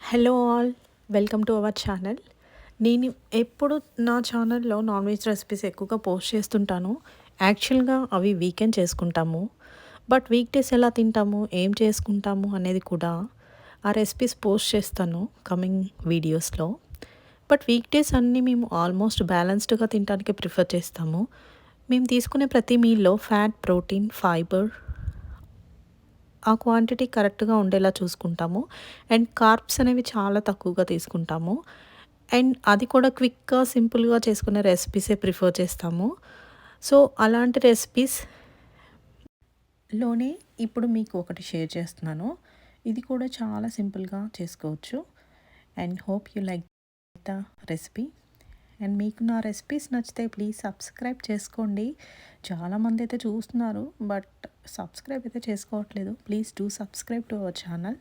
Hello all, welcome to our channel. నేను ఎప్పుడు నా ఛానల్‌లో నాన్ వెజ్ రెసిపీస్ ఎక్కువగా పోస్ట్ చేస్తుంటాను. యాక్చువల్‌గా అవి వీకెండ్ చేసుకుంటాము. బట్ వీక్ డేస్ ఎలా తింటాము, ఏం చేసుకుంటాము అనేది కూడా ఆ రెసిపీస్ పోస్ట్ చేస్తాను కమింగ్ వీడియోస్‌లో. బట్ వీక్ డేస్ అన్నీ మేము ఆల్మోస్ట్ బ్యాలెన్స్డ్‌గా తినటానికి ప్రిఫర్ చేస్తాము. మేము తీసుకునే ప్రతి మీల్‌లో ఫ్యాట్, ప్రోటీన్, ఫైబర్ ఆ క్వాంటిటీ కరెక్ట్‌గా ఉండేలా చూసుకుంటాము. అండ్ కార్బ్స్ అనేవి చాలా తక్కువగా తీసుకుంటాము. అండ్ అది కూడా క్విక్‌గా, సింపుల్‌గా చేసుకునే రెసిపీసే ప్రిఫర్ చేస్తాము. సో, అలాంటి రెసిపీస్‌లోనే ఇప్పుడు మీకు ఒకటి షేర్ చేస్తున్నాను. ఇది కూడా చాలా సింపుల్‌గా చేసుకోవచ్చు. And hope you like the recipe. And మీకు నా రెసిపీస్ నచ్చితే ప్లీజ్ సబ్స్క్రైబ్ చేసుకోండి. చాలామంది అయితే చూస్తున్నారు బట్ సబ్స్క్రైబ్ అయితే చేసుకోవట్లేదు. Please do subscribe to our channel.